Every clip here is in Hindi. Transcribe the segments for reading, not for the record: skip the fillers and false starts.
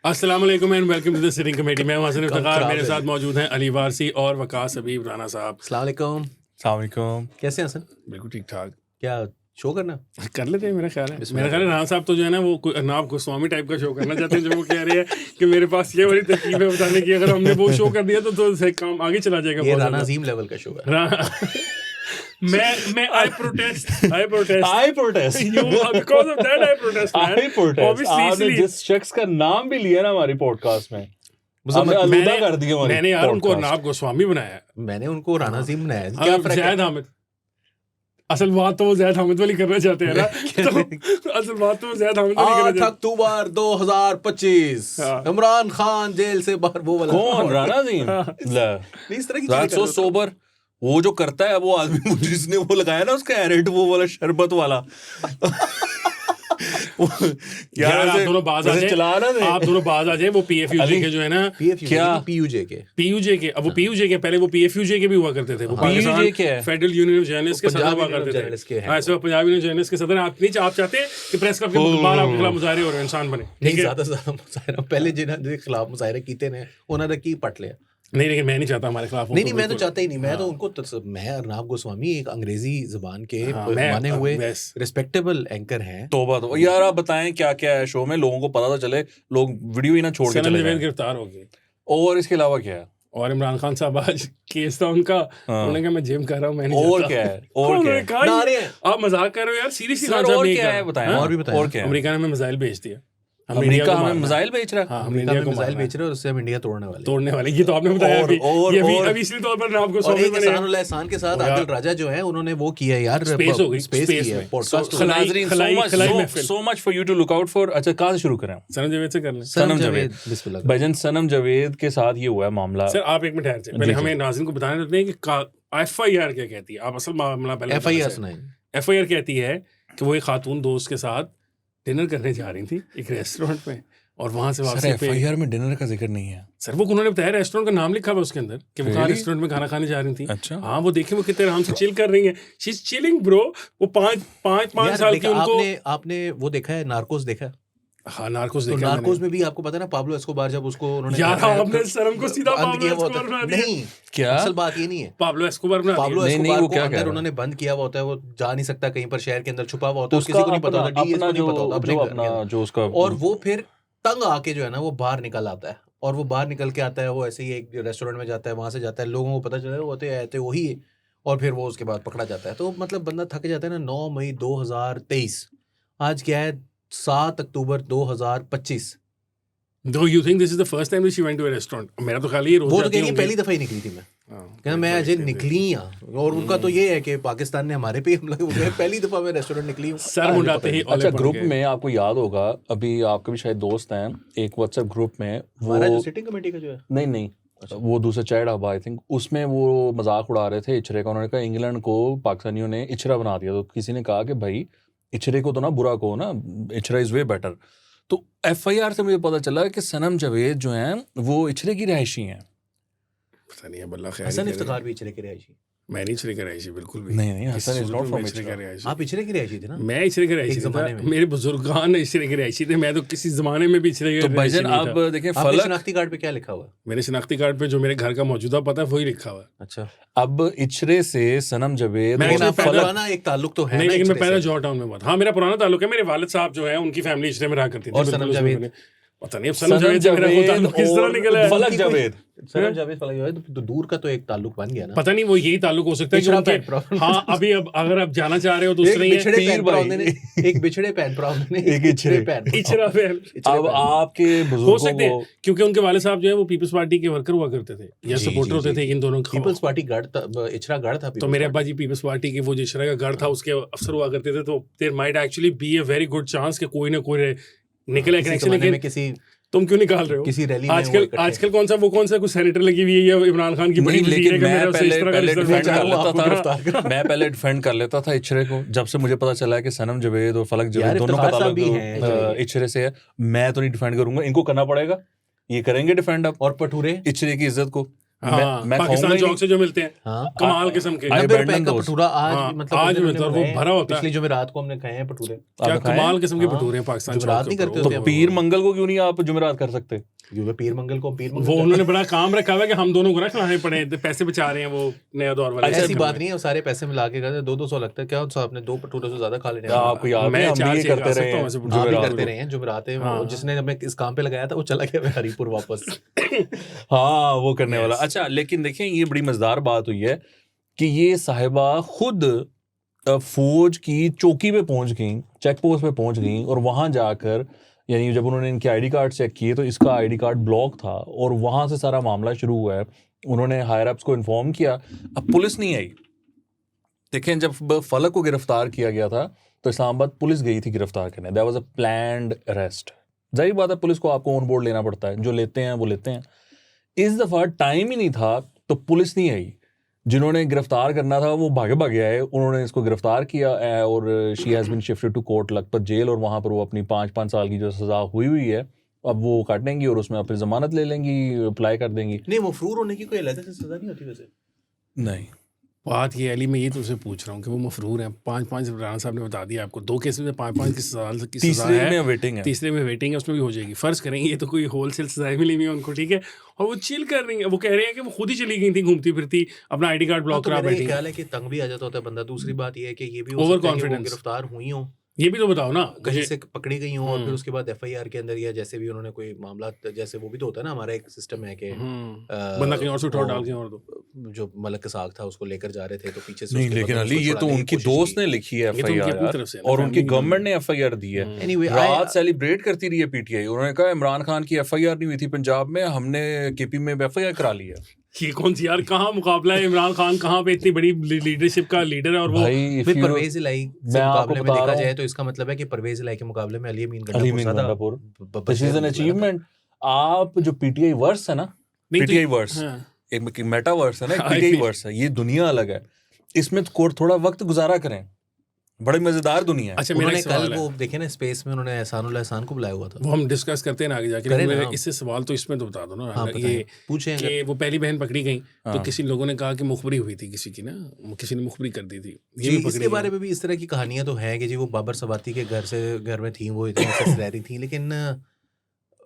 अस्सलाम वालेकुम and welcome to the sitting committee. मैं हूं हसन इफ्तिखार, मेरे साथ मौजूद हैं अली वारसी और वकास हबीब राना साहब। अस्सलाम वालेकुम। अस्सलाम वालेकुम। कैसे हैं हसन? बिल्कुल ठीक ठाक। क्या शो करना कर लेते हैं, मेरा ख्याल है राना साहब तो जो है ना वो अर्नाब गोस्वामी टाइप का शो करना चाहते हैं, जो वो कह रहे हैं कि मेरे पास ये वाली तरकीब है बताने की, अगर हमने वो शो कर दिया तो काम आगे चला जाएगा। ये राना अजीम लेवल का शो है। मैं I protest I protest you because of that I protest man. I protest। Obviously आपने इसलिए जिस शख्स का नाम भी लिया ना हमारी पॉडकास्ट में, आपने अलविदा कर दिया हमारी मैंने यार उनको podcast। अर्नाब गोस्वामी बनाया, मैंने उनको राना अजीम बनाया। क्या फर्क है? ज़ैद हामिद। असल बात तो वो ज़ैद हामिद वाली करना चाहते हैं ना, तो असल बात तो वो ज़ैद हामिद वाली करना 8 चाहते अक्टूबर 2025 हाँ। इमरान खान जेल से बाहर। वो वाला कौन? राना अजीम? नहीं, इस तरह की That's so sober। वो जो करता है वो आदमी जिसने वो लगाया ना उसका एरेट, वो वाला शरबत वाला यार आप दोनों बाज आ जाए, चला ना दे। आप दोनों बाज आ जाए। वो पीएफयूजे के जो है ना, क्या? पीयूजे के अब वो पीयूजे के पहले वो पीएफयूजे के भी हुआ करते थे। वो PUJ क्या है? फेडरल यूनियन ऑफ जर्नलिस्ट के सदर हुआ करते थे। ऐसे पंजाब यूनियन जर्नलिस्ट के सदर। आप चाहते हैं कि प्रेस क्लब के बाहर आपके खिलाफ मुजाहरे हो रहे इंसान बने? नहीं, ज्यादा से ज्यादा मुजाहिरा पहले जिन्होंने खिलाफ मुजाहिरे कीते ने उन्होंने की पट लिया। नहीं, लेकिन मैं नहीं चाहता हमारे खिलाफ। नहीं, मैं तो चाहता ही नहीं। मैं तो उनको मैं अर्नाब गोस्वामी एक अंग्रेजी जुबान के माने हुए रिस्पेक्टेबल एंकर हैं। तोबा तो यार आप बताएं क्या क्या है शो में, लोगों को पता तो चले, लोग वीडियो ही ना छोड़ के चले जाएं। गिरफ्तार हो गए। और इसके अलावा क्या है? और इमरान खान साहब आज केस था उनका, उन्होंने कहा मैं जिम कर रहा हूँ, मैं नहीं और क्या है? और क्या है? आप मजाक कर रहे हो यार, सीरियसली। और क्या है बताएं? और भी बताएं। और क्या है? अमेरिका ने हमें मिसाइल भेज दिया। अमेरिका हमें मिसाइल बेच रहा है। हाँ, अमेरिका में मिसाइल बेच रहे हैं और उससे हम इंडिया तोड़ने वाले। ये तो आपने बताया अभी। ये भी और अभी इसी तौर पर आपको और एक एहसान के साथ आदिल राजा जो है उन्होंने वो किया यार, स्पेस हो गई, स्पेस किया podcast. so much for you to look out for। अच्छा कहाँ से शुरू करें? सनम जावेद से कर लें। सनम जावेद, बिस्मिल्लाह भाईजान। सनम जावेद के साथ ये हुआ है मामला। सर आप एक मिनट ठहर से, पहले हमें नाज़रीन को बताने देते हैं कि एफआईआर क्या कहती है। आप असल मामला पहले एफआईआर सुनाएं। एफआईआर कहती है कि वो एक खातून दोस्त के साथ डिनर करने जा रही थी एक रेस्टोरेंट में, और वहां से वापसी पे एफआईआर में डिनर का जिक्र नहीं है सर। वो उन्होंने बताया, रेस्टोरेंट का नाम लिखा हुआ उसके अंदर कि वो कहाँ रेस्टोरेंट में खाना खाने जा रही थी। अच्छा। हाँ, वो देखें वो कितने आराम से चिल कर रही है। She is chilling bro. वो पाँच साल की उनको। आपने वो देखा है नार्कोस देखा? हाँ, नार्कोस तो देखा। नार्कोस में भी आपको पता है ना, पाब्लो एस्कोबार जब उसको उन्होंने यार आपने शर्म को सीधा पाब्लो एस्कोबार बना दिया। नहीं, क्या असल बात ये नहीं है। पाब्लो एस्कोबार बना दिया। पाब्लो एस्कोबार को अंदर उन्होंने बंद किया हुआ होता है, वो जा नहीं सकता कहीं पर, शहर के अंदर छुपा हुआ होता है, किसी को नहीं पता होता, डीएस को नहीं पता होता अपना जो उसका। और वो फिर तंग आके जो है ना वो बाहर निकल आता है, और वो बाहर निकल के आता है, वो ऐसे ही एक रेस्टोरेंट में जाता है, वहां से जाता है, लोगों को पता चला वो होते वही है, और फिर वो उसके बाद पकड़ा जाता है। तो मतलब बंदा थक जाता है ना। 9 मई 2023, आज क्या है 7 अक्टूबर 2025। Do you think this is the first time that she went to a restaurant? मेरा तो ख्याल ये रोज वो तो जाती कहेंगे होंगी। पहली दफा ही निकली थी मैं, कहना मैं अजय निकली यहाँ। और उनका तो ये है कि पाकिस्तान ने हमारे पे हमला किया, पहली दफा मैं रेस्टोरेंट निकली हूँ। सर मुंडाते ही अच्छा, ग्रुप में आपको याद होगा, अभी आपके भी शायद दोस्त हैं एक व्हाट्सएप ग्रुप में, हमारा जो सिटिंग कमेटी का जो है, नहीं वो दूसरा चैट हब आई थिंक, उसमें वो मजाक उड़ा रहे थे इचरे का। उन्होंने कहा इंग्लैंड को पाकिस्तानियों ने इचरा बना दिया। तो किसी ने कहा कि भाई इचरे को तो ना बुरा कहो ना, इचरा इज वे बेटर। तो एफआईआर से मुझे पता चला कि सनम जावेद जो हैं वो इचरे की रहायशी हैं। पता नहीं है, बल्ला खैर। हसन इफ्तिखार भी इचरे के रहायशी। मैं नहीं इचरे की रहायशी, बिल्कुल भी नहीं, हसन इज नॉट फ्रॉम इचरे इचरा। आप इचरे की रहायशी थे ना? मैं इचरे की रहायशी था, मेरे बुजुर्गान इचरे की रहायशी थे। मैं तो किसी जमाने में भी इचरे की तो रहायशी भाईजान नहीं था। अब देखें आपके फलक, शनाख्ती कार्ड पे क्या लिखा हुआ है? मेरे शनाख्ती कार्ड पे जो मेरे घर का मौजूदा पता है वही लिखा हुआ है। अच्छा, अब इचरे से सनम जावेद मैं और फलक पुराना एक ताल्लुक तो है नहीं, ना लेकिन मैं इचरे पहले से। जॉर्ज टाउन में हुआ था। हाँ, मेरा पुराना ताल्लुक है। मेरे वालिद साहब जो है उनकी फैमिली इचरे में रहा करती थी। और सनम जावेद पता नहीं अब सनम जावेद से मेरा कोई ताल्लुक किस तरह निकला है। फलक जावेद, सनम जावेद फलक जावेद तो दूर का तो एक ताल्लुक बन गया ना। पता नहीं वो यही ताल्लुक हो सकता है कि उनके। हाँ, अभी अब अगर आप जाना चाह रहे हो तो एक दूसरे बिछड़े भैन भरा ने एक इचरे इचरा फैन। अब आपके हो बुजुर्गों सकते हैं को, क्योंकि उनके वाले साहब जो है वो पीपल्स पार्टी के वर्कर हुआ करते थे या सपोर्टर होते थे इन दोनों का। पीपल्स पार्टी गढ़ इचरा गढ़ था। तो मेरे अब्बा जी पीपल्स पार्टी के वो जो इचरा का गढ़ था उसके अफसर हुआ करते थे। तो there might actually be a very good chance कि कोई ना कोई निकले कनेक्शन। लेकिन किसी तुम क्यों निकाल रहे हो? किसी रैली में आजकल कौन सा कुछ सेनेटर लगी हुई है या इमरान खान की बड़ी वजीर है कि मेरा उसे इस तरह का मैं पहले डिफेंड कर लेता था इचरे को। जब से मुझे पता चला है कि सनम जावेद और फलक जावेद दोनों का ताल्लुक इचरे से है, मैं तो नहीं डिफेंड करूंगा। इनको करना पड़ेगा, ये करेंगे डिफेंड अब। और पठूरे इचरे की इज्जत को मैं पाकिस्तान खाऊंगा चौक से जो मिलते हैं हाँ कमाल किस्म के। 90 रुपए abandon का those. भटूरा आज हाँ, भी मतलब आज उस दिन भी हमने वो खाए भरा हैं, होता है। पिछली जुमेरात को हमने खाए हैं भटूरे। क्या आपने खाए? कमाल किस्म के हाँ, भटूरे हैं पाकिस्तान जुमेरात चौक नहीं के करते ऊपर। तो होते हम। पीर मंगल को क्यों नहीं आप जुमेरात कर सकते? क्योंकि पीर मंगल को पीर मंगल वो करते उन्होंने हैं। बड़ा काम रखा हुआ है कि हम दोनों को ना खिलाने पड़े, तो पैसे बचा रहे हैं वो नया दौर वाले। अच्छा, ऐसी बात नहीं है, वो सारे पैसे मिला के करते 200 लगता है। क्या होता है, आपने 2 भटूरे से ज्यादा खा लेने हैं। आपको याद मैं है हम भी 4 ये से करते खा रहे सकता हूँ हैं वैसे आप भी जुमेरात करते को। रहे हैं जुमेरातें। हाँ। जिसने हमें इस काम पे लगाया था वो चला गया हरीपुर वापस। हाँ वो करने वाला। Yes. अच्छा लेकिन देखें ये बड़ी मजेदार बात हुई है कि ये साहिबा खुद फौज की चौकी पे पहुंच गई, चेक पोस्ट पे पहुंच गई, और वहां जाकर यानी जब उन्होंने इनके आईडी कार्ड चेक किए तो इसका आईडी कार्ड ब्लॉक था, और वहां से सारा मामला शुरू हुआ है। उन्होंने हायर अप्स को इन्फॉर्म किया, अब पुलिस नहीं आई। देखें जब फलक को गिरफ्तार किया गया था तो इस्लामाबाद पुलिस गई थी गिरफ्तार करने। That was a planned arrest. जाहिर बात है पुलिस को आपको ऑन बोर्ड लेना पड़ता है, जो लेते हैं वो लेते हैं। इस दफ़ा टाइम ही नहीं था तो पुलिस नहीं आई। जिन्होंने गिरफ्तार करना था वो भागे भागे आए, उन्होंने इसको गिरफ्तार किया और she has been shifted to court Lakhpat jail, और वहाँ पर वो अपनी 5 साल की जो सज़ा हुई है अब वो काटेंगी और उसमें फिर जमानत ले लेंगी, अप्लाई कर देंगी। नहीं, वो फ्रूर होने की कोई अलग से सजा नहीं होती वैसे। नहीं बात ये अली, मैं ये तुमसे पूछ रहा हूँ कि वो मफरूर हैं 5 राना साहब ने बता दिया आपको, 2 केस में 5 की साल की सजा तीसरे है, में वेटिंग है। तीसरे में वेटिंग है, उसमें भी हो जाएगी। फर्ज करेंगे ये तो कोई होलसेल सजाएं मिली हुई है उनको, ठीक है, और वो चिल कर रही है। वो कह रहे हैं कि वो खुद ही चली गई थी घूमती फिरती, अपना आईडी कार्ड ब्लॉक तो करा मेरा ये बैठी। ख्याल है कि तंग भी आ जाता होता है बंदा। दूसरी बात ये है कि ये भी हो Over सकता है कि वो confidence। गिरफ्तार हुई हो, ये भी तो बताओ ना कहीं मुझे। से पकड़ी गई हो, और फिर उसके बाद एफआईआर के अंदर या जैसे भी उन्होंने कोई मामला, जैसे वो भी तो होता है ना, हमारा एक सिस्टम है कि बंदा कहीं और से उठा डाल के और दो। जो मलक के साग था उसको लेकर जा रहे थे तो पीछे से नहीं उसके लेकिन बदन अली उसको ये तो छुड़ाने की उनकी कोशिश दोस्त की। ने लिखी है ये तो उनकी अपनी एफआईआर, तरफ से है ना, और उनकी family गवर्नमेंट ने एफआईआर दी है। Anyway, रात सेलिब्रेट करती रही है पीटीआई। उन्होंने कहा इमरान खान की एफआईआर नहीं हुई थी पंजाब में, हमने केपी में एफआईआर करा ली है। ये कौन सी यार, कहाँ मुकाबला है? इमरान खान कहाँ पे इतनी बड़ी लीडरशिप का लीडर है, और वो भाई if फिर you know- परवेज इलाई मैं से आपको मुकाबले में बता देखा रहा हूँ- जाए तो इसका मतलब है कि परवेज इलाई के मुकाबले में अली अमीन अली अमीन ज़्यादा गंडापुर ब- दिस इज बशर एन निकला था। अचीवमेंट। आप जो पीटीआई वर्स है ना, नहीं तो- पीटीआई वर्स हाँ। एक मेटावर्स है ना, I पीटीआई feel- वर्स है, ये दुनिया अलग है। इसमें थोड़ा वक्त गुजारा करें, बड़ी मजेदार दुनिया है। अच्छा मेरा उन्होंने एक कल सवाल है, वो देखे ना स्पेस में, उन्होंने एहसानुल्लाह एहसान को बुलाया हुआ था। वो हम डिस्कस करते हैं ना आगे जाके, करें लेकिन ना मेरा हम। इससे सवाल तो इसमें तो बता दो ना। हाँ, ये पूछें कि वो पहली बहन पकड़ी गई तो हाँ। किसी लोगों ने कहा कि मुखबरी हुई थी किसी की ना, किसी ने मुखबरी कर दी थी, ये जी, भी पकड़ी इसके गई। बारे में भी इस तरह की कहानियां तो हैं कि जी वो बाबर सवाती के घर में थी, वो इतने अच्छे से रह रही थी, लेकिन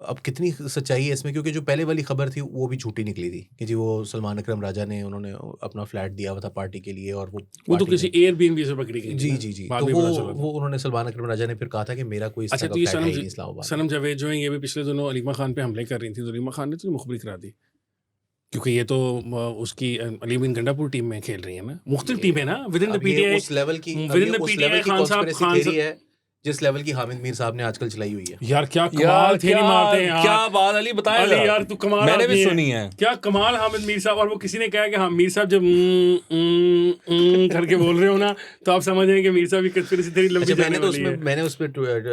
अब कितनी सच्चाई है इसमें, क्योंकि जो पहले वाली खबर थी वो भी झूठी निकली थी कि जी वो सलमान अकरम राजा ने उन्होंने अपना फ्लैट दिया हुआ था पार्टी के लिए, और वो तो पार्टी किसी एयरबीएनबी से पकड़ी गई थी जी ना, जी जी बाद तो में पता चला था। वो उन्होंने सलमान अकरम राजा ने फिर कहा था कि मेरा कोई इस अच्छा तरह तो का ये फ्लैट है ही नहीं इस्लामाबाद में। सनम जावेद जो है ये भी पिछले दिनों अलीमा खान पे हमले कर रही थी, तो अलीमा खान ने तो मुखबरी करा दी, क्योंकि ये तो उसकी अली अमीन गंडापुर टीम में खेल रही है ना, मुख्तलिफ टीम है ना विद इन द अब ये पीटीआई। उस लेवल की within the PTI खान साहब- conspiracy खान theory है जिस लेवल की हामिद मीर साहब ने आजकल चलाई हुई है। यार क्या कमाल थेरी मारते हैं यार। क्या बात अली बताया अली यार तू कमाल मैंने भी आदमी सुनी है। क्या कमाल हामिद मीर साहब। और वो किसी ने कहा कि हाँ मीर साहब जब करके बोल रहे हो ना तो आप समझ रहे हैं कि मीर साहब की कंस्पिरेसी थेरी लंबी अच्छा, जाने वाली है। मैंने उस पे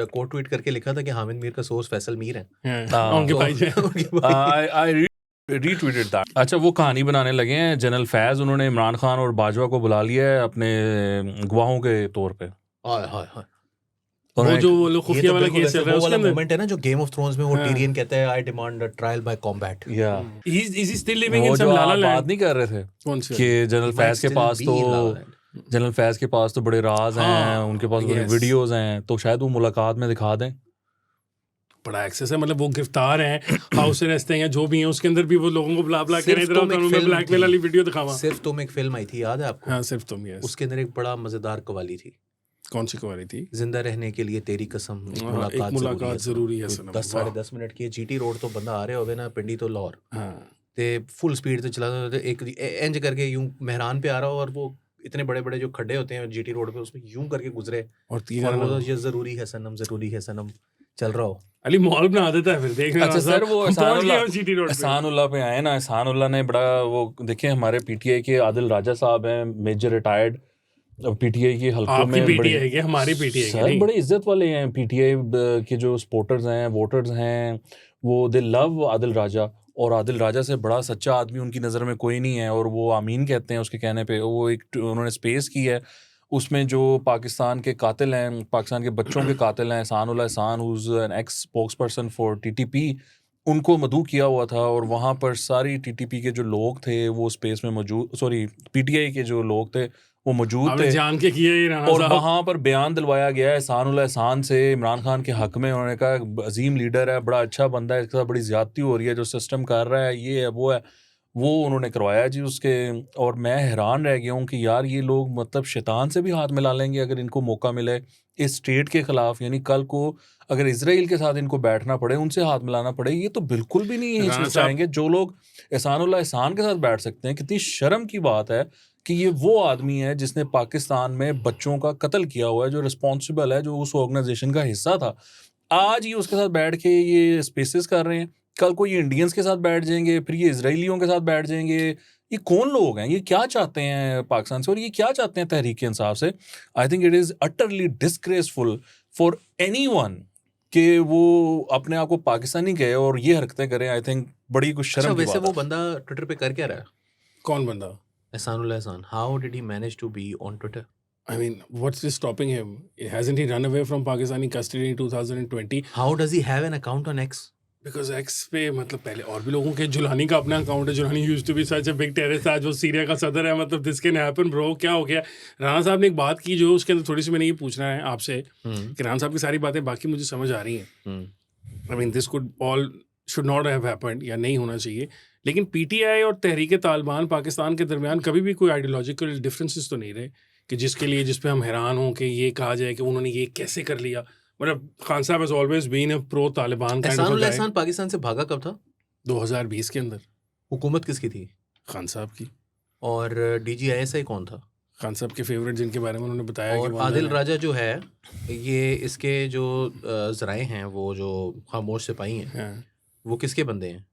कोट ट्वीट करके लिखा था कि हामिद मीर का सोर्स फैसल मीर है। हाँ, उनके भाई जो हैं। उनके भाई- आई रीट्वीटेड दैट। अच्छा वो कहानी बनाने लगे हैं जनरल फैज, उन्होंने इमरान खान और बाजवा को बुला लिया है अपने गवाहों के तौर पे। हाय हाय हाय। वो उन्होंने जो वो लोग ये खुफिया तो वाला बिल्कुल केस चल वैसे रहा है वो उसके वाला अंदर। मोमेंट है ना जो गेम ऑफ थ्रोन्स में वो हाँ। टिरियन कहता है I demand trial by combat. या is he still living in वो सम जो लाला आप लैंड? बात नहीं कर रहे थे कौन से? कि जनरल फैज के पास तो जनरल फैज के पास तो बड़े राज हैं, हाँ, उनके पास बड़े yes। वीडियोस हैं, तो शायद वो मुलाकात में दिखा दें। बड़ा एक्सेस है, मतलब वो गिरफ्तार हैं, हाउस अरेस्ट हैं या जो भी है, उसके अंदर भी वो लोगों को बुला बुला के सिर्फ इधर तुम एक मैं फिल्म ब्लैकमेल थी। वाली वीडियो दिखावा। सिर्फ तुम एक फिल्म आई थी, याद है आपको? हाँ सिर्फ तुम, यस। उसके अंदर एक बड़ा मजेदार कवाली थी, कौन सी कवाली थी? जिंदा रहने के लिए तेरी कसम एक हाँ, एक मुलाकात जरूरी है सनम। 10 साढ़े 10 मिनट की जीटी रोड तो बंदा आ रहे होवे ना पिंडी तो लाहौर हाँ ते फुल स्पीड से चला था, एक इंज करके यूं मेहरान पे आ रहा हो, और वो इतने बड़े बड़े जो खड्डे होते हैं जीटी रोड पे उसमें यूं करके गुजरे, और और वो ये जरूरी है सनम चल रहा हो। अली मॉल बना देता है फिर देखने। अच्छा सर वो जीटी रोड पे। एहसानुल्लाह पे आए ना, एहसानुल्लाह ने बड़ा वो देखिए हमारे पीटीआई के आदिल राजा साहब हैं, मेजर रिटायर्ड पीटीआई के हल्कों आपकी में पीटीआई है कि हमारी पीटीआई है? सर बड़े इज्जत वाले हैं पीटीआई के जो सपोर्टर्स हैं, वोटर्स हैं, वो दे लव आदिल राजा, और आदिल राजा से बड़ा सच्चा आदमी उनकी नज़र में कोई नहीं है, और वो आमीन कहते हैं उसके कहने पे। वो एक उन्होंने स्पेस की है, उसमें जो पाकिस्तान के कातिल हैं, पाकिस्तान के बच्चों के कातिल हैं, Ehsanullah Ehsan, who's an ex spokesperson for TTP, उनको मदऊ किया हुआ था और वहाँ पर सारी टीटीपी के जो लोग थे वो स्पेस में मौजूद, सॉरी पीटीआई के जो लोग थे वो मौजूद आपने थे जान के किया ये राणा और साहब। वहाँ पर बयान दिलवाया गया है एहसान से इमरान खान के हक में। उन्होंने कहा अजीम लीडर है, बड़ा अच्छा बंदा है, इसके साथ बड़ी ज्यादती हो रही है, जो सिस्टम कर रहा है ये है वो है, वो उन्होंने करवाया जी उसके। और मैं हैरान रह गया हूँ कि यार ये लोग मतलब शैतान से भी हाथ मिला लेंगे अगर इनको मौका मिले इस स्टेट के खिलाफ। यानी कल को अगर इजराइल के साथ इनको बैठना पड़े, उनसे हाथ मिलाना पड़े, ये तो बिल्कुल भी नहीं हिचकिचाएंगे। जो लोग एहसान के साथ बैठ सकते हैं, कितनी शर्म की बात है कि ये वो आदमी है जिसने पाकिस्तान में बच्चों का कत्ल किया हुआ है, जो रिस्पॉन्सिबल है, जो उस ऑर्गेनाइजेशन का हिस्सा था। आज ये उसके साथ बैठ के ये स्पेसेस कर रहे हैं, कल को ये इंडियंस के साथ बैठ जाएंगे, फिर ये इजराइलियों के साथ बैठ जाएंगे। ये कौन लोग हैं? ये क्या चाहते हैं पाकिस्तान से और ये क्या चाहते हैं तहरीक इंसाफ से? I think it is utterly disgraceful for anyone कि वो अपने आप को पाकिस्तानी कहे और ये हरकतें करें। आई थिंक बड़ी कुछ शर्म की बात है। वैसे वो बंदा ट्विटर पे कर क्या रहा है? कौन बंदा? Ehsan, how did he manage to be on Twitter? I mean, what's stopping him? Hasn't he run away from Pakistani custody in 2020? How does he have an account on X? Because X पे मतलब पहले और भी लोगों के, जुलानी का अपना अकाउंट है। Jolani used to be such a big terrorist, आज वो सीरिया का सदर है। मतलब this can happen bro, क्या हो गया? राणा साहब ने एक बात की जो उसके अंदर थोड़ी सी मैंने ये पूछना है आपसे कि राणा साहब की सारी बातें बाकी मुझे समझ आ रही हैं। I mean, this could all should not have happened, या नहीं होना चाहिए। लेकिन पीटीआई और तहरीक तालिबान पाकिस्तान के दरमियान कभी भी कोई आइडियोलॉजिकल डिफरेंसेस तो नहीं रहे कि जिस पे हम हैरान हों कि ये कहा जाए कि उन्होंने ये कैसे कर लिया। मतलब Khan sahab has always been a pro Taliban kind of guy. Ehsan Pakistan से भागा कब था? 2020 के अंदर। हुकूमत किसकी थी? खान साहब की। और DGISI कौन था? खान साहब के फेवरेट, जिनके बारे में उन्होंने बताया और कि आदिल राजा जो है, ये इसके जो ज़राए हैं, वो जो खामोश सिपाही हैं, हाँ, वो किसके बंदे हैं?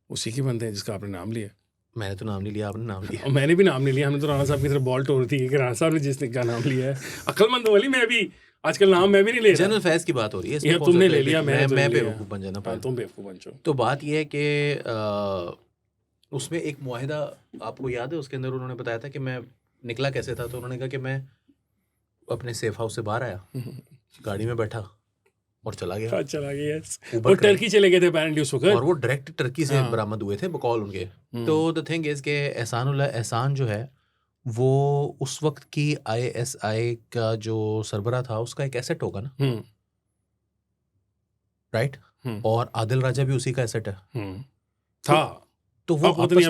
उसी के बंदे हैं जिसका आपने नाम लिया। मैंने तो नाम नहीं लिया, आपने नाम लिया। और मैंने भी नाम नहीं लिया। हमने तो राणा साहब की तरफ बॉल तोड़ थी कि राणा साहब ने जिसने का नाम लिया है। अक्लमंद वाली मैं भी आजकल नाम मैं भी नहीं ले रहा। जनरल फैज की बात हो रही है, ये तुमने ले लिया, मैं बेवकूफ़ बन जाना पाया। तुम बेवकूफ़ बन जाओ। तो बात ये है कि उसमें एक मुआहिदा आपको याद है, उसके अंदर उन्होंने बताया था कि मैं निकला कैसे था। तो उन्होंने कहा कि मैं अपने सेफ हाउस से बाहर आया, गाड़ी में बैठा और चला गया। यस, वो टर्की चले गए थे अपैरेंटली उस वक्त, और वो डायरेक्ट टर्की से बरामद हुए थे बकौल उनके। तो द थिंग इज के एहसान जो है वो उस वक्त की ISI का जो सरबरा था, उसका एक एसेट होगा ना, राइट? और आदिल राजा भी उसी का एसेट है था। तो वो आपस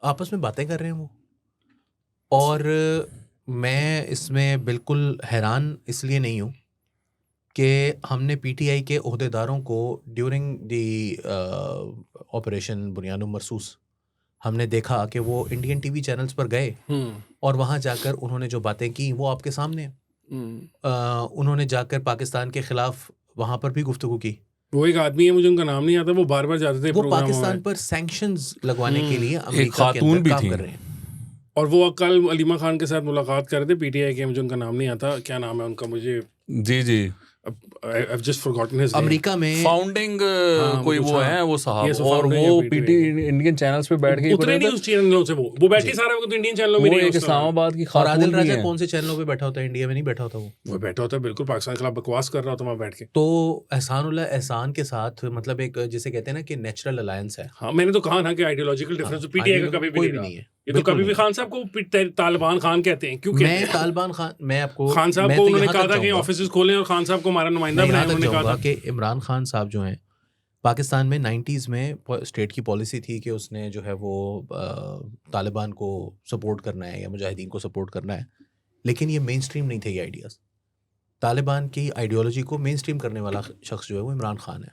आपस में बातें कर रहे हैं वो। और मैं इसमें बिल्कुल हैरान इसलिए नहीं हूँ कि हमने PTI के ओहदेदारों को ड्यूरिंग दी ऑपरेशन बुनियाद मरसूस हमने देखा कि वो इंडियन टीवी चैनल्स पर गए और वहाँ जाकर उन्होंने जो बातें की वो आपके सामने। उन्होंने जाकर पाकिस्तान के खिलाफ वहाँ पर भी गुफ्तगू की। वो एक आदमी है, मुझे उनका नाम नहीं आता, वो बार बार जाते थे, वो पाकिस्तान पर सैंक्शंस लगवाने के लिए अमेरिका के अंदर काम कर रहे हैं। और वो कल अलीमा खान के साथ मुलाकात कर रहे थे PTI के, मुझे उनका नाम नहीं आता, क्या नाम है उनका मुझे, जी I've just forgotten his name. America में फाउंडिंग कोई वो है वो साहब, और वो पीटी इंडियन चैनल्स पे बैठ के उतरे नहीं उस चैनलों से, वो बैठे सारे वक्त इंडियन चैनलों में, वो एक इस्लामाबाद की और आदिल खातून राजा भी कौन से चैनलों पे बैठा होता है? इंडिया में नहीं बैठा होता वो बैठा होता है, बिल्कुल पाकिस्तान के खिलाफ बकवास कर रहा होता वहाँ बैठ के। तो एहसान के साथ मतलब एक जिसे कहते हैं ना कि नेचुरल अलायंस है। हाँ, मैंने तो कहा ना कि आइडियोलॉजिकल डिफरेंस PTI का कभी भी नहीं है। ये तो कभी भी खान साहब को तालिबान खान कहते हैं, क्यों कहते हैं? तालिबान खान, मैं आपको खान साहब को उन्होंने कहा था कि ऑफिसेस खोलें और खान साहब को हमारा नुमाइंदा बनाएं। उन्होंने कहा था कि इमरान खान साहब जो हैं पाकिस्तान में 90s में स्टेट की पॉलिसी थी कि उसने जो है वो तालिबान को सपोर्ट करना है या मुजाहिदीन को सपोर्ट करना है, लेकिन ये मेन स्ट्रीम नहीं थे ये आइडियाज़। तालिबान की आइडियोलॉजी को मेन स्ट्रीम करने वाला शख्स जो है वो इमरान खान है।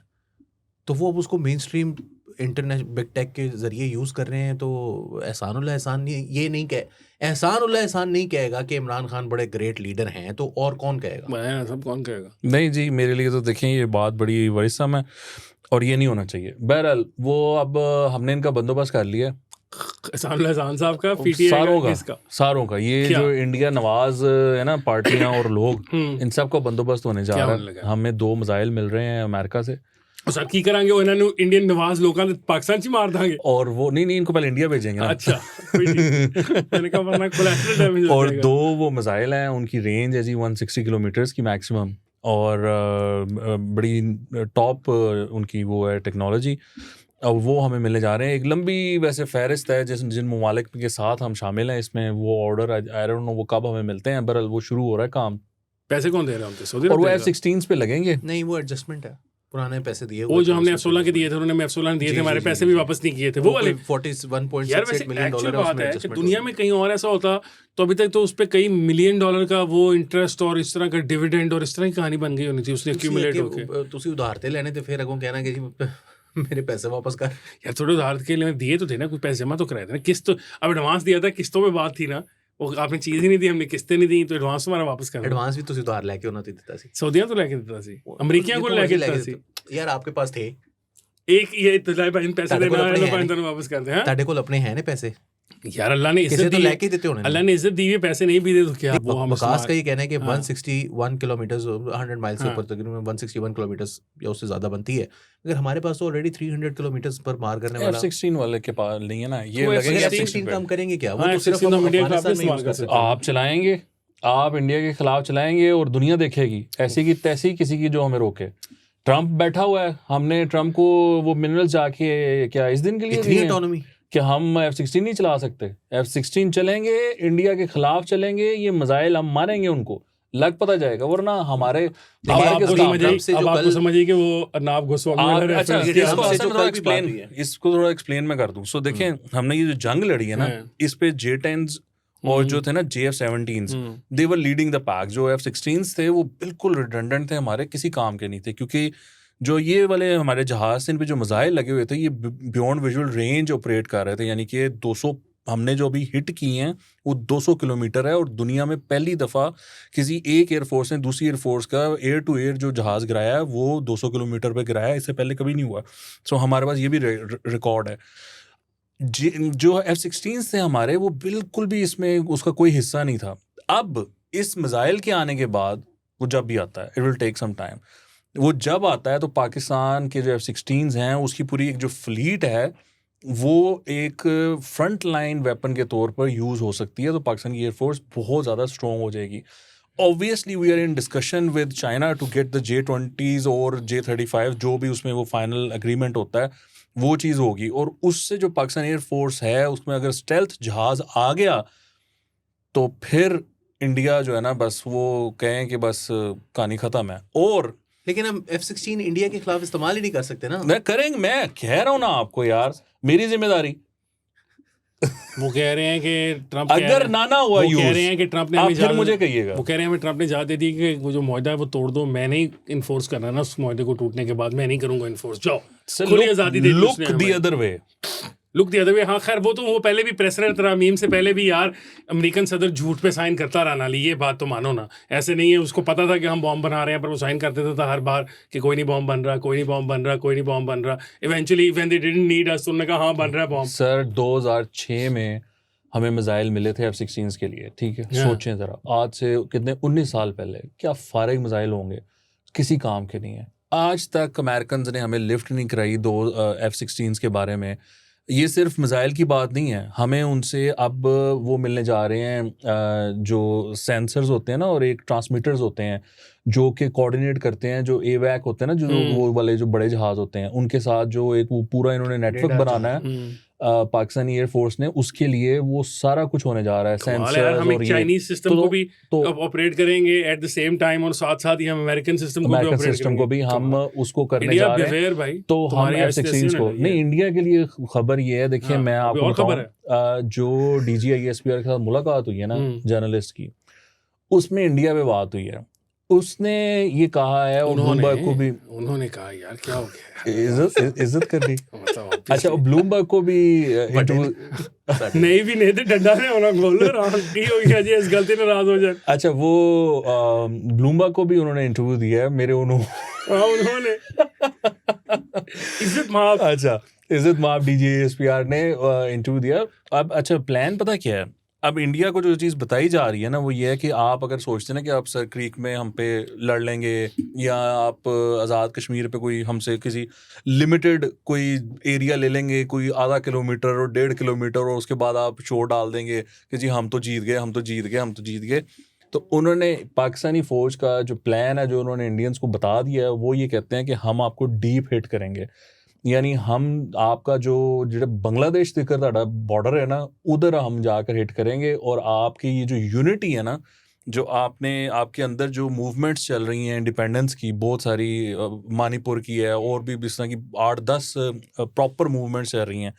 तो वो अब उसको main stream internet big tech के ज़रिए यूज़ कर रहे हैं। तो एहसान नहीं कहेगा कि इमरान खान बड़े ग्रेट लीडर हैं, तो और कौन कहेगा? सब कौन कहेगा? नहीं जी, मेरे लिए तो देखें ये बात बड़ी वरिसम है और ये नहीं होना चाहिए। बहरहाल वो अब हमने इनका बंदोबस्त कर लिया, एहसान साहब का, PTI सारों का ये जो इंडिया नवाज है ना पार्टियां और लोग, इन सब का बंदोबस्त होने जा रहा है। हमें 2 मिसाइल मिल रहे हैं अमेरिका से, और सर की करांगे वो इन्होंने इंडियन नवाज लोगों ने पाकिस्तान से मार देंगे, और वो नहीं इनको पहले इंडिया भेजेंगे ना। अच्छा मैंने कहा वरना कोलैटरल डैमेज हो और जाएगा। 2 वो मिसाइल हैं, उनकी रेंज है जी 160 किलोमीटर की मैक्सिमम, और बड़ी टॉप उनकी वो है टेक्नोलॉजी। अब वो हमें मिलने जा रहे हैं। एक लंबी वैसे फहरिस्त है जिन ममालिक के साथ हम शामिल हैं इसमें। वो ऑर्डर आई डोंट नो वो कब हमें मिलते हैं, बहरहाल वो शुरू हो रहा है काम। पैसे कौन दे रहा है हमसे? सऊदी और अरब वो देगा? F-16 पे लगेंगे। नहीं, वो एडजस्टमेंट है, पुराने पैसे दिए वो हुए जो थे, हमने उसमें F-16 के दिए adjustment थे, उन्होंने F-16 दिए जी, थे, हमारे जी, पैसे जी, भी जी। वापस नहीं किए थे, है। वो वो वाले। कोई 41.68 यार वैसे मिलियन एक्चुअल डॉलर है, बात उसमें है कि एडजस्टमेंट दुनिया में कहीं और ऐसा होता तो अभी तक तो उस पर कई मिलियन डॉलर का वो इंटरेस्ट और इस तरह का डिविडेंड और इस तरह की कहानी बन गई होनी थी, उसने एक्यूमुलेट होके। ਤੁਸੀਂ ਉਧਾਰ ਤੇ ਲੈਣੇ ਤੇ ਫਿਰ ਅਗੋਂ ਕਹਿਣਾ कि जी मेरे पैसे वापस कर। यार थोड़े उधार के लिए दिए तो थे ना, कुछ पैसे जमा तो कराए थे ना, किस्त अब एडवांस दिया था, किस्तों में बात थी ना, वो आपने चीज़ ही नहीं दी, हमने किस्तें नहीं दी, तो एडवांस हमारा वापस करना। ਐਡਵਾਂਸ ਵੀ ਤੁਸੀਂ ਉਧਾਰ ਲੈ ਕੇ ਉਹਨਾਂ ਤੇ ਦਿੱਤਾ ਸੀ। सऊदिया तो लेके देता सी, अमरीकिया को लेके देता सी। ਯਾਰ आपके पास थे, एक ये इतना भाई पैसे ਤੁਹਾਡੇ ਕੋਲ देना ਆਪਣੇ है, ਹੈ भाई नहीं। दोनों वापस कर दे। हाँ ਤੁਹਾਡੇ ਕੋਲ ਆਪਣੇ ਹੈ ਨੇ ਪੈਸੇ, यार अल्लाह ने ਕਿਸੇ इज्जत ਤੋਂ दी ਲੈ है, ਕੇ ਦਿੱਤੇ ਹੋਣੇ अल्लाह ने इज्जत दी है, पैसे नहीं भी दे तो क्या वो हम वकास का ये कहना है कि हाँ। 161 किलोमीटर 100 माइल से हाँ। ऊपर तकरीबन 161 किलोमीटर या उससे ज़्यादा बनती है, मगर हमारे पास तो ऑलरेडी 300 किलोमीटर पर मार करने वाला F-16 वाले के पास नहीं है ना, ये वो लगेंगे F-16 F-16 का हम करेंगे क्या? वो हाँ, तो सिर्फ F-16 हम हम इंडिया के अफगानिस्तान खिलाफ में यूज़ इस्तेमाल कर कर सकते हैं। आप चलाएंगे, आप इंडिया के खिलाफ चलाएंगे और दुनिया देखेगी ऐसी की तैसी किसी की जो हमें रोके। ट्रम्प बैठा हुआ है, हमने ट्रम्प को वो मिनरल्स जाके क्या इस दिन के लिए इतनी दिए हैं ऑटोनॉमी कि हम F-16 नहीं चला सकते। F-16 चलेंगे, इंडिया के खिलाफ चलेंगे, ये मजाइल हम मारेंगे उनको, लग पता जाएगा, वरना हमारे अब हमारे आपको किस काम समझ आई, से जो अब आपको कल- समझ आई कि वो नाब गोस्वामी वाला अच्छा रेफरेंस ये क्या हम इसको था। से असल जो में थोड़ा कल भी बात हुई एक्सप्लेन है। इसको थोड़ा एक्सप्लेन मैं कर दूं। सो देखें, हमने ये जो जंग लड़ी है ना, हाँ। इस पे J-10s और जो थे ना JF-17s, they were leading the pack. जो F-16s थे वो बिल्कुल रिडंडेंट थे, हमारे किसी काम के नहीं थे, क्योंकि जो ये वाले हमारे जहाज इन पे जो मिसाइल लगे हुए थे ये बियॉन्ड विजुअल रेंज ऑपरेट कर रहे थे, यानी कि 200 हमने जो अभी हिट की हैं वो 200 किलोमीटर है। और दुनिया में पहली दफ़ा किसी एक एयरफोर्स ने दूसरी एयरफोर्स का एयर टू एयर जो जहाज़ गिराया है वो 200 किलोमीटर पे गिराया है, इससे पहले कभी नहीं हुआ। सो हमारे पास ये भी रिकॉर्ड है। जो F-16 थे हमारे, वो बिल्कुल भी इसमें उसका कोई हिस्सा नहीं था। अब इस मिसाइल के आने के बाद वो जब भी आता है, it will take some time, वो जब आता है तो पाकिस्तान के जो F-16 हैं उसकी पूरी एक जो फ्लीट है वो एक फ्रंट लाइन वेपन के तौर पर यूज़ हो सकती है। तो पाकिस्तान की एयरफोर्स बहुत ज़्यादा स्ट्रॉन्ग हो जाएगी। Obviously we are in discussion with China to get the J-20s और J-35, जो भी उसमें वो फाइनल एग्रीमेंट होता है वो चीज़ होगी। और उससे जो पाकिस्तान एयरफोर्स है उसमें अगर स्टेल्थ जहाज़ आ गया तो फिर इंडिया जो है ना, बस वो कहें कि बस कहानी ख़त्म है। और लेकिन हम F-16 इंडिया के खिलाफ इस्तेमाल ही नहीं कर सकते ना। मैं करेंगे, मैं कह रहा हूँ ना आपको यार, मेरी जिम्मेदारी। वो कह रहे हैं कि ट्रम्प कह रहे अगर हैं- ना हुआ वो कह यूज, रहे हैं कि ट्रम्प ने आप हमें फिर इजाजत- मुझे कहिएगा। वो कह रहे हैं हमें ट्रम्प ने इजाजत दे दी कि वो जो मुआहदा है वो तोड़ दो, मैं नहीं इन्फोर्स करना ना उस मुआहदे को टूटने के बाद, मैं नहीं करूंगा इन्फोर्स, जाओ खुली आज़ादी दे दी लुक उसने द हमें। Other way. Look the other way. हाँ खैर वो तो वो पहले भी प्रेसिडेंट तरामीम से पहले भी यार अमेरिकन सदर झूठ पे साइन करता रहा ना, ये बात तो मानो ना। ऐसे नहीं है, उसको पता था कि हम बॉम्ब बना रहे हैं, पर वो साइन करते थे हर बार कि कोई नहीं बॉम्ब बन रहा, कोई नहीं बॉम्ब बन रहा, कोई नहीं बॉम्ब बन रहा। Eventually when they didn't need us, उन्होंने कहा हाँ बन रहा है बॉम्ब। सर 2006 में हमें मिसाइल मिले थे F-16 के लिए, ठीक है। Yeah. सोचें ज़रा, आज से कितने 19 साल पहले क्या फारिग मिसाइल होंगे, किसी काम के नहीं है। आज तक अमेरिकन ने हमें लिफ्ट नहीं कराई दो F-16 के बारे में। ये सिर्फ मिसाइल की बात नहीं है, हमें उनसे अब वो मिलने जा रहे हैं जो सेंसर्स होते हैं ना और एक ट्रांसमीटर्स होते हैं जो कि कोऑर्डिनेट करते हैं, जो AWAC होते हैं ना, जो वो वाले जो बड़े जहाज होते हैं उनके साथ जो एक वो पूरा इन्होंने नेटवर्क Radar बनाना है पाकिस्तानी एयरफोर्स ने, उसके लिए वो सारा कुछ होने जा रहा है। कमाल है यार, सेंसर्स हम और एक ये चाइनीज सिस्टम तो- को भी तो ऑपरेट करेंगे एट द सेम टाइम, और साथ साथ ही हम अमेरिकन सिस्टम को भी अमेरिकन ऑपरेट सिस्टम को भी हम उसको करने इंडिया जा रहे हैं। बिवेयर भाई। तो हम तुम्हारी ऐसी F-16 ऐसी को होने लगी नहीं, है। इंडिया के लिए खबर ये है, देखिए हाँ, मैं अभी आपको और खबर बताऊं, जो DGISPR के साथ मुलाकात हुई है ना हम्म। जर्नलिस्ट की, उसमें इंडिया पे बात हुई है। उसने ये कहा है और ब्लूमबर्ग को भी उन्होंने कहा यार क्या हो गया इज्जत कर दी। मतलब अच्छा, obviously। ब्लूमबर्ग को भी नहीं भी नहीं थे डंडा ने होना बोल की हो गया जी, इस गलती नाराज हो जाए। अच्छा, वो ब्लूमबर्ग को भी उन्होंने इंटरव्यू दिया है मेरे हाँ उन्होंने इज्जत माफ। अच्छा, इज्जत माफ DGISPR ने इंटरव्यू दिया। अब अच्छा, प्लान पता क्या है? अब इंडिया को जो चीज़ बताई जा रही है ना वो ये है कि आप अगर सोचते हैं ना कि आप सर क्रीक में हम पे लड़ लेंगे, या आप आज़ाद कश्मीर पे कोई हमसे किसी लिमिटेड कोई एरिया ले लेंगे, कोई आधा किलोमीटर और 1.5 किलोमीटर, और उसके बाद आप शोर डाल देंगे कि जी हम तो जीत गए, हम तो जीत गए, हम तो जीत गए। तो उन्होंने पाकिस्तानी फौज का जो प्लान है, जो उन्होंने इंडियंस को बता दिया है, वो ये कहते हैं कि हम आपको डीप हिट करेंगे, यानी हम आपका जो बांग्लादेश तक का बॉर्डर है ना, उधर हम जाकर हिट करेंगे, और आपकी ये जो यूनिटी है ना, जो आपके अंदर जो मूवमेंट्स चल रही हैं इंडिपेंडेंस की, बहुत सारी मणिपुर की है, और भी इस तरह की 8-10 प्रॉपर मूवमेंट्स चल रही हैं,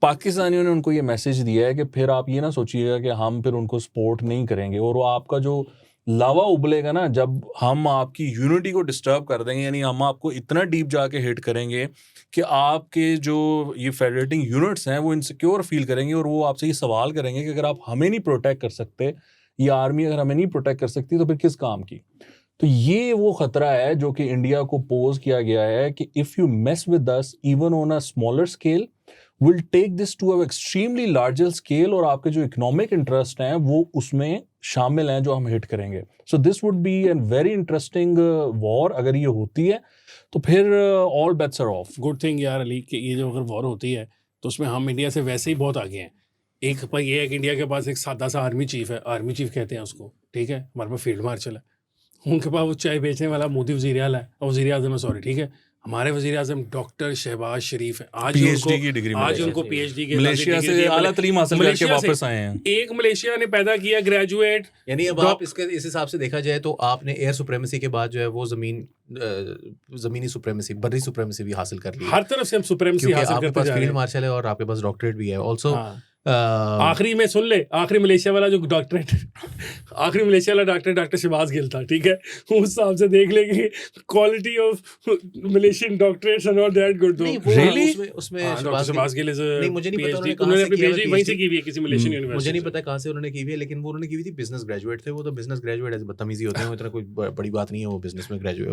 पाकिस्तानियों ने उनको ये मैसेज दिया है कि फिर आप ये ना सोचिएगा कि हम फिर उनको सपोर्ट नहीं करेंगे, और वो आपका जो लावा उबलेगा ना, जब हम आपकी यूनिटी को डिस्टर्ब कर देंगे, यानी हम आपको इतना डीप जाके हिट करेंगे कि आपके जो ये फेडरेटिंग यूनिट्स हैं वो इनसिक्योर फील करेंगे, और वो आपसे ये सवाल करेंगे कि अगर आप हमें नहीं प्रोटेक्ट कर सकते, ये आर्मी अगर हमें नहीं प्रोटेक्ट कर सकती, तो फिर किस काम की। तो ये वो खतरा है जो कि इंडिया को पोज किया गया है कि if you mess with us even on a smaller scale, will take this to a extremely larger scale, और आपके जो इकोनॉमिक इंटरेस्ट हैं वो उसमें शामिल हैं जो हम हिट करेंगे। So this would be an very interesting war. अगर ये होती है तो फिर all bets are off. Good thing यार अली कि ये जो अगर वॉर होती है तो उसमें हम इंडिया से वैसे ही बहुत आगे हैं। एक पर ये है कि इंडिया के पास एक सादा सा आर्मी चीफ है, आर्मी चीफ कहते हैं उसको, ठीक है, हमारे पास फील्ड मार्शल है, उनके पास वो चाय बेचने वाला मोदी वज़ीर आला है, और वज़ीर आज़म है, सॉरी, ठीक है, हमारे वज़ीर आज़म डॉक्टर शहबाज शरीफ है। आज PhD की डिग्री उनको PhD की मलेशिया से आला तरीम हासिल करके वापस आए हैं। एक मलेशिया ने पैदा किया ग्रेजुएट। यानी अब आप इस हिसाब से देखा जाए तो आपने एयर सुप्रेमेसी के बाद जो है वो जमीनी सुप्रेमेसी, बर्री सुप्रेमेसी भी हासिल कर ली, हर तरफ से हम सुप्रेमेसी हासिल करते जा रहे हैं। फील्ड मार्शल है और आपके पास डॉक्टरेट भी है ऑल्सो। आखिरी में सुन ले, आखिरी मलेशिया वाला जो डॉक्टरेट, आखिरी मलेशिया वाला डॉक्टर शहबाज गिल था, ठीक है, उस हिसाब से देख लेंगे quality of Malaysian doctorates are not that good. Really उसमें शहबाज गिल इज नहीं, मुझे नहीं पता उन्होंने अपनी PhD वहीं से की हुई है किसी मलेशियन यूनिवर्सिटी। मुझे नहीं पता कहाँ से उन्होंने की हुई है, लेकिन वो उन्होंने की हुई थी, बिजनेस ग्रेजुएट थे वो। तो बिजनेस ग्रेजुएट ऐसे बदतमीजी होते हैं, इतना कोई बड़ी बात नहीं है वो बिजनेस में ग्रेजुएट,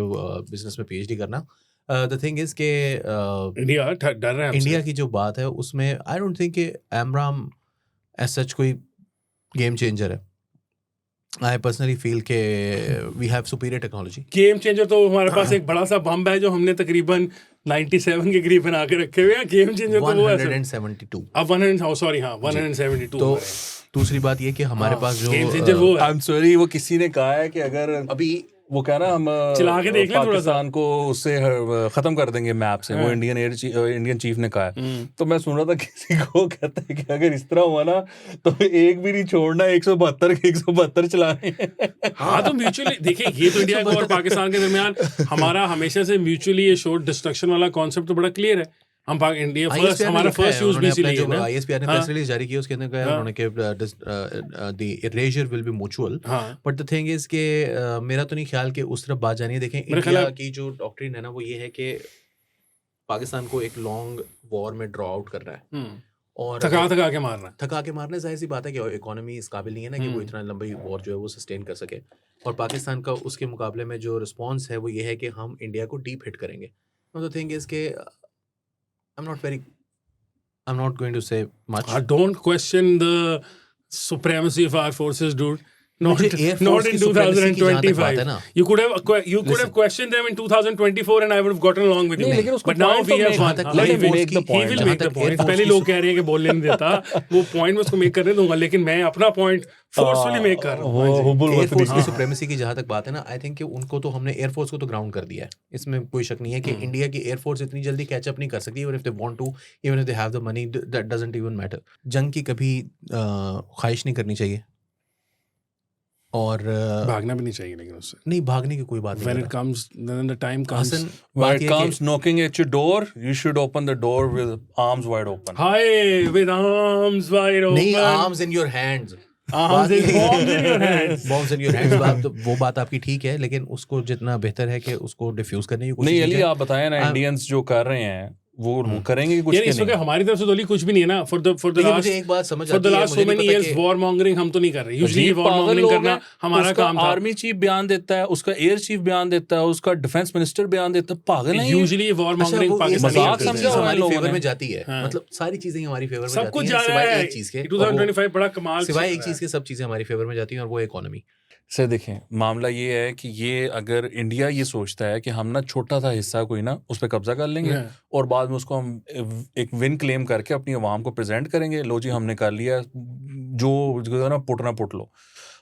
बिजनेस में PhD करना। द थिंग इज के इंडिया डर रहा है, इंडिया की जो बात है उसमें आई डोंट थिंक कि एमराम एज सच कोई गेम चेंजर है। आई पर्सनली फील के we have superior technology. Game changer तो हमारे पास एक बड़ा सा बम है जो हमने तकरीबन 97 के करीब बना के रखे हुए हैं। गेम चेंजर तो वो है 172। अब 172। तो दूसरी बात ये कि हमारे पास जो गेम चेंजर वो है। आई एम सॉरी, वो किसी ने कहा है कि अगर अभी वो कहना हम चला के देख लें, पाकिस्तान को उससे खत्म कर देंगे मैप से, वो इंडियन चीफ ने कहा है। तो मैं सुन रहा था किसी को कहता है कि अगर इस तरह हुआ ना तो एक भी नहीं छोड़ना, 172 चलाने। हाँ, तो म्यूचुअली देखिए, ये तो इंडिया और पाकिस्तान के दरमियान हमारा हमेशा से म्यूचुअली एश्योर्ड डिस्ट्रक्शन वाला कॉन्सेप्ट तो बड़ा क्लियर है। हम इंडिया फर्स्ट, हमारा फर्स्ट यूज भी इसीलिए है ना। ISPR ने प्रेस रिलीज जारी की, उसके अंदर कहा उन्होंने कि the eraser will be mutual. But the thing is के मेरा तो नहीं ख्याल कि उस तरफ बात जानी है। देखें, इंडिया की जो डॉक्ट्रिन है ना वो ये है कि पाकिस्तान को एक लॉन्ग वॉर में ड्रॉ आउट करना है और थका के मारना। जाहिर सी बात है कि इकोनॉमी इस काबिल नहीं है ना कि वो इतना लंबी वॉर जो है वो सस्टेन कर सके। और पाकिस्तान का उसके मुकाबले में जो रिस्पॉन्स है वो ये है कि हम इंडिया को डीप हिट करेंगे। द थिंग इज के I'm not going to say much. Don't question the supremacy of our forces, dude. Not in 2025. You could have questioned them in 2024 and I would have gotten along with you. But now we have fun. He will make the point. पहले लोग कह रहे हैं कि बोलने नहीं देता, वो पॉइंट मैं उसको मेक करने दूंगा, लेकिन मैं अपना पॉइंट फोर्सफुली मेक कर रहा हूँ। एयरफोर्स की सुप्रीमेसी की जहाँ तक बात है ना, आई थिंक कि उनको तो हमने एयरफोर्स को तो ग्राउंड कर दिया है, इसमें कोई शक नहीं है कि इंडिया की एयरफोर्स इतनी जल्दी कैचअप नहीं कर सकती। Even if they want to, even if they have the money, that doesn't even matter. जंग की कभी ख्वाहिश नहीं करनी चाहिए और भागना भी नहीं चाहिए, लेकिन उससे नहीं, भागने की कोई बात नहीं। When it comes, then the time comes. When it comes knocking at your door, you should open the door with arms wide open. Hi, with arms wide open. नहीं, arms in your hands. Bombs in your hands. Bombs in your hands। बात तो वो बात आपकी ठीक है, लेकिन उसको जितना बेहतर है कि उसको डिफ्यूज करने की कोशिश नहीं, अली आप बताएं ना, इंडियंस जो कर रहे हैं वो करेंगे कुछ इस वक्त हमारी तरफ से तो कुछ भी नहीं है ना। फॉर द मुझे एक बात समझ आती है, so many years war mongering हम तो नहीं कर रहे। यूजुअली वॉर मॉन्गरिंग करना हमारा काम था। आर्मी चीफ बयान देता है, उसका एयर चीफ बयान देता है, उसका डिफेंस मिनिस्टर बयान देता है, पागल है। यूजुअली वॉर मॉन्गरिंग पाकिस्तान हमारी फेवर में जाती है, मतलब सारी चीजें हमारी फेवर में सब कुछ जाती जा रहा है, है। एक चीज के 2025 बड़ा कमाल, सिवाय एक चीज के सब चीजें हमारी फेवर में जाती हैं और वो इकोनॉमी से। देखें, मामला ये है कि ये अगर इंडिया ये सोचता है कि हम ना छोटा सा हिस्सा कोई ना उस पर कब्जा कर लेंगे और बाद में उसको हम एक विन क्लेम करके अपनी आवाम को प्रेजेंट करेंगे, लो जी हमने कर लिया, जो ना पुट लो,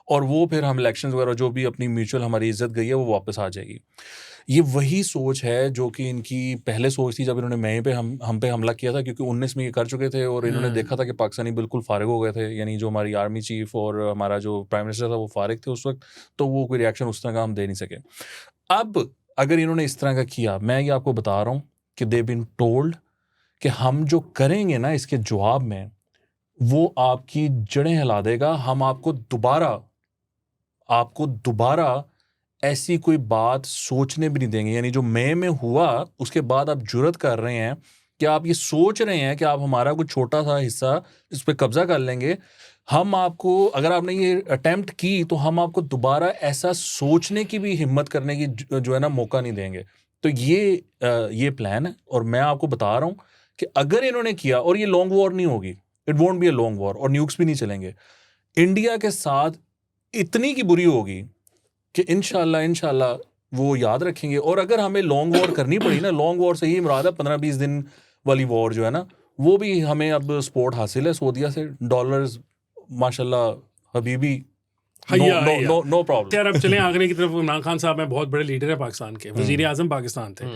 और वो फिर हम इलेक्शंस वगैरह जो भी अपनी म्यूचुअल हमारी इज्जत गई है वो वापस आ जाएगी। ये वही सोच है जो कि इनकी पहले सोच थी जब इन्होंने मई पे हम पे हमला किया था, क्योंकि 19 में ये कर चुके थे और इन्होंने देखा था कि पाकिस्तानी बिल्कुल फारिग हो गए थे, यानी जो हमारी आर्मी चीफ और हमारा जो प्राइम मिनिस्टर था वो फारिग थे उस वक्त, तो वो कोई रिएक्शन उस तरह का हम दे नहीं सके। अब अगर इन्होंने इस तरह का किया, मैं ये आपको बता रहा हूँ कि दे बीन टोल्ड कि हम जो करेंगे ना इसके जवाब में वो आपकी जड़ें हिला देगा, हम आपको दोबारा ऐसी कोई बात सोचने भी नहीं देंगे। यानी जो मई में हुआ उसके बाद आप जुर्रत कर रहे हैं कि आप ये सोच रहे हैं कि आप हमारा कुछ छोटा सा हिस्सा इस पर कब्जा कर लेंगे, हम आपको, अगर आपने ये अटेम्प्ट की तो हम आपको दोबारा ऐसा सोचने की भी हिम्मत करने की जो है ना मौका नहीं देंगे। तो ये प्लान है और मैं आपको बता रहा हूँ कि अगर इन्होंने किया, और ये लॉन्ग वॉर नहीं होगी, it won't be a long war, और न्यूक्स भी नहीं चलेंगे, इंडिया के साथ इतनी की बुरी होगी कि इंशाल्लाह वो याद रखेंगे। और अगर हमें लॉन्ग वॉर करनी पड़ी ना, लॉन्ग वॉर से ही मुराद है 15-20 दिन वाली वॉर जो है ना, वो भी हमें अब सपोर्ट हासिल है सऊदीया से, डॉलर्स माशाल्लाह हबीबी, नो प्रॉब्लम। यार अब चलें आगरे की तरफ। इमरान खान साहब हैं, बहुत बड़े लीडर है पाकिस्तान के, वजीर आजम पाकिस्तान थे,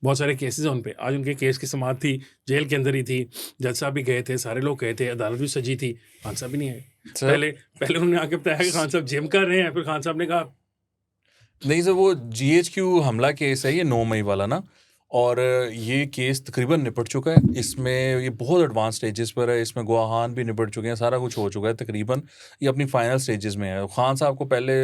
बहुत सारे केसेस हैं उन पे। आज उनके केस की समाअत थी, जेल के अंदर ही थी, जज साहब भी गए थे, सारे लोग गए थे, अदालत भी सजी थी, खान साहब भी नहीं आए। पहले उन्होंने आके बताया कि खान साहब जिम कर रहे हैं, फिर खान साहब ने कहा नहीं सर, वो GHQ हमला केस है ये 9 मई वाला ना, और ये केस तकरीबन निपट चुका है। इसमें ये बहुत एडवांस स्टेजेस पर है, इसमें गवाहान भी निपट चुके हैं, सारा कुछ हो चुका है तकरीबन, ये अपनी फाइनल स्टेजेस में है। खान साहब को पहले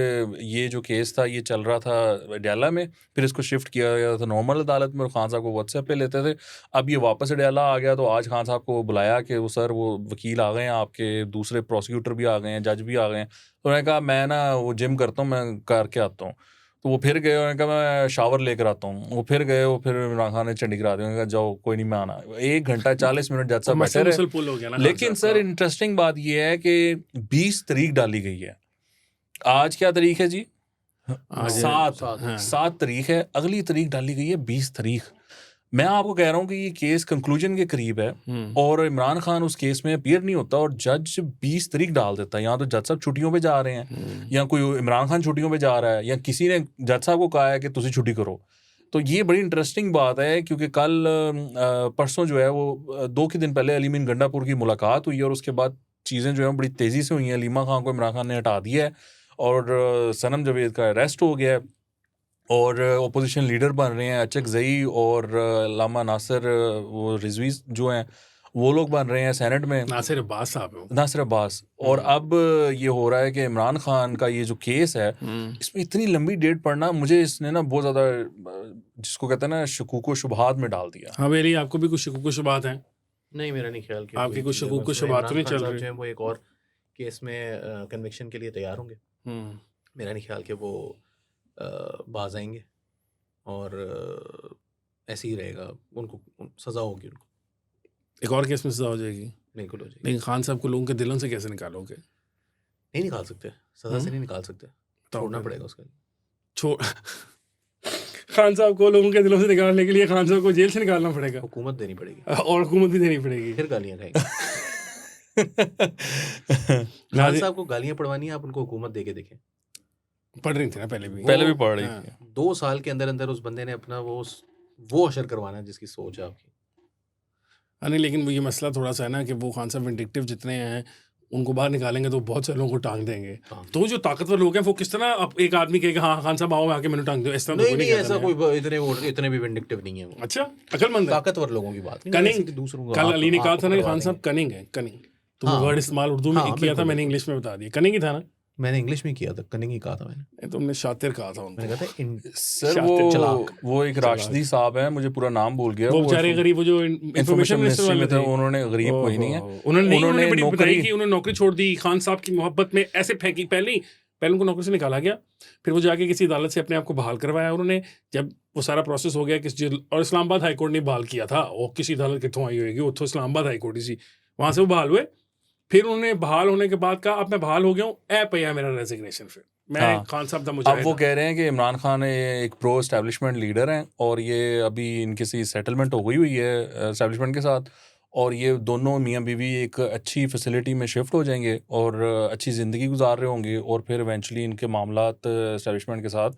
ये जो केस था ये चल रहा था अडयाला में, फिर इसको शिफ्ट किया गया था नॉर्मल अदालत में और खान साहब को व्हाट्सएप पे लेते थे। अब ये वापस अडयाला आ गया, तो आज खान साहब को बुलाया कि वो सर वो वकील आ गए हैं आपके, दूसरे प्रोसिक्यूटर भी आ गए हैं, जज भी आ गए हैं। तो उन्होंने कहा मैं ना वो जिम करता हूँ, मैं करके आता हूँ। तो वो फिर गए, उन्होंने कहा मैं शावर लेकर आता हूँ। वो फिर गए, वो फिर इमरान खान ने चंडी करा दी, उन्होंने कहा जाओ कोई नहीं मैं आना। 1 घंटा 40 मिनट जज साहब बैठे रहे। पुल हो गया ना। लेकिन सर इंटरेस्टिंग बात ये है कि 20 तारीख डाली गई है। आज क्या तारीख है जी? 7 तारीख है, अगली तारीख डाली गई है 20 तारीख। मैं आपको कह रहा हूँ कि ये केस कंक्लूजन के करीब है और इमरान खान उस केस में अपीयर नहीं होता और जज 20 तारीख डाल देता है। या तो जज साहब छुट्टियों पे जा रहे हैं, या कोई इमरान खान छुट्टियों पे जा रहा है, या किसी ने जज साहब को कहा है कि तुसी छुट्टी करो। तो ये बड़ी इंटरेस्टिंग बात है, क्योंकि कल परसों जो है वो 2 के दिन पहले अली मीन गंडापुर की मुलाकात हुई और उसके बाद चीज़ें जो है बड़ी तेज़ी से हुई हैं। अलीमा खान को इमरान खान ने हटा दिया है और सनम जावेद का अरेस्ट हो गया है और ओपोजिशन लीडर बन रहे हैं अचक ज़ई और लामा नासिर, वो रिजवी जो हैं वो लोग बन रहे हैं सेनेट में, नासिर अब्बास साहब, नासिर अब्बास। और अब ये हो रहा है कि इमरान खान का ये जो केस है इसमें इतनी लंबी डेट पड़ना, मुझे इसने ना बहुत ज़्यादा जिसको कहते हैं ना शकूक व शुबहात में डाल दिया। हाँ मेरी, आपको भी कुछ शकूक व शुबहात हैं? नहीं, मेरा नहीं ख्याल कि आपकी कुछ शकूक व शुबहात तो नहीं चल रही? वो एक और केस में कन्विक्शन के लिए तैयार होंगे। मेरा नहीं ख्याल कि वो बाज आएंगे और ऐसे ही रहेगा, उनको सज़ा होगी, उनको एक और केस में सज़ा हो जाएगी। बिल्कुल हो जाएगी। लेकिन खान साहब को लोगों के दिलों से कैसे निकालोगे? नहीं निकाल सकते, सज़ा से नहीं निकाल सकते, छोड़ना पड़ेगा उसका। खान साहब को लोगों के दिलों से निकालने के लिए खान साहब को जेल से निकालना पड़ेगा, हुकूमत देनी पड़ेगी और हुकूमत भी देनी पड़ेगी, फिर गालियाँ खाएंगे। खान साहब को गालियाँ पड़वानी है, आप उनको हुकूमत दे के देखें। पढ़ रही थी ना पहले भी पढ़ रही थी। 2 साल के अंदर अंदर उस बंदे ने अपना वो अशर करवाना है जिसकी सोच है आपकी। नहीं, लेकिन ये मसला थोड़ा सा है ना कि वो खान साहब विंडिक्टिव जितने हैं उनको बाहर निकालेंगे तो बहुत सारे लोगों को टांग देंगे। तो जो ताकतवर लोग हैं वो किस तरह अब एक आदमी कहेगा हाँ खान साहब आओ आके मैंने टांग दो, इस तरह नहीं, ऐसा कोई इतने भी विंडिक्टिव नहीं है वो। अच्छा, अकलमंद है, ताकतवर लोगों की बात नहीं। कनिंग, दूसरों कल अली ने कहा था ना खान साहब कनिंग है, कनिंग तो वो वर्ड इस्तेमाल उर्दू में किया था, मैंने इंग्लिश में बता दिया, कनिंग ही था ना। मैंने इंग्लिश में किया था, कनिंग ही कहा था मैंने। तुमने शातिर कहा था उनको। मैंने कहा था सर वो एक राशिदी साहब है, मुझे पूरा नाम भूल गया, वो बेचारे गरीब, वो जो इंफॉर्मेशन मिनिस्टर वाले थे, उन्होंने गरीब कोई नहीं है, उन्होंने बड़ी बताई कि उन्होंने नौकरी छोड़ दी, खान साहब की मोहब्बत में ऐसे फेंकी। पहले उनको नौकरी से निकाला गया, फिर वो जाके किसी अदालत से अपने आप को बहाल करवाया उन्होंने। जब वो सारा प्रोसेस हो गया किस और इस्लामाबाद हाई कोर्ट ने बहाल किया था, और किसी अदालत कितों आई होगी, वो इस्लामाबाद हाई कोर्ट ही, वहाँ से वो बहाल हुए। फिर उन्होंने बहाल होने के बाद कहा अब मैं बहाल हो गया हूँ, ऐ पया मेरा रेजिग्नेशन। फिर मैं खान साहब दा मुजाहिद। अब वो कह रहे हैं कि इमरान खान एक प्रो एस्टैब्लिशमेंट लीडर हैं और ये अभी इनकी सी सेटलमेंट हो गई हुई है एस्टैब्लिशमेंट के साथ, और ये दोनों मियाँ बीवी एक अच्छी फैसिलिटी में शिफ्ट हो जाएंगे और अच्छी ज़िंदगी गुजार रहे होंगे और फिर इवेंचुअली इनके मामलात एस्टेब्लिशमेंट के साथ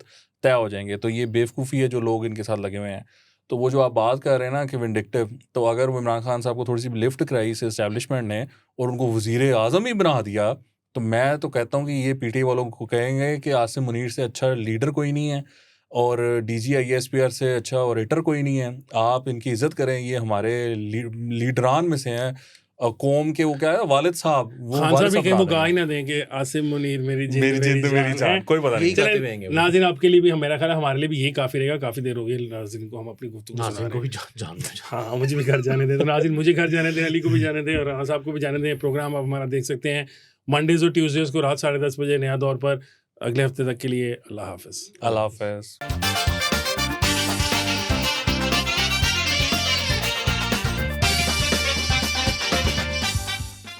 तय हो जाएंगे। तो ये बेवकूफ़ी है जो लोग इनके साथ लगे हुए हैं। तो वो जो आप बात कर रहे हैं ना कि विंडिक्टिव, तो अगर वो इमरान खान साहब को थोड़ी सी लिफ्ट कराई इस एस्टेब्लिशमेंट ने और उनको वज़ीर आज़म ही बना दिया, तो मैं तो कहता हूँ कि ये पीटीआई वालों को कहेंगे कि आसिम मुनीर से अच्छा लीडर कोई नहीं है और DG-ISPR से अच्छा ऑरेटर कोई नहीं है। आप इनकी इज़्ज़त करें, ये हमारे लीडरान में से हैं। कौम के वो क्या है वालिद साहब, वो खान वालिद साहब भी कहीं बना वो रहे गा हैं। ही ना दें कि आसिम मुनीर मेरी जिंद मेरी जिंद मेरी है। जान, कोई पता यही नहीं। गाते चलें, हुए आएंगे वो। नाज़रीन आपके लिए भी मेरा ख्याल है हमारे लिए भी यही काफ़ी रहेगा। काफ़ी देर हो गई नाज़रीन को हम अपनी गुफ्तगू सुना नाज़रीन रहे को भी हैं। जान दो। हाँ, मुझे भी घर जाने दें। तो नाज़रीन मुझे घर जाने दें, अली को भी जाने दें और राना साहब को भी जाने दें। प्रोग्राम आप हमारा देख सकते हैं मंडेज़ और ट्यूसडेज़ को रात 10:30 बजे नया दौर पर। अगले हफ्ते तक के लिए अल्लाह हाफ़िज़। अल्लाह हाफ़िज़।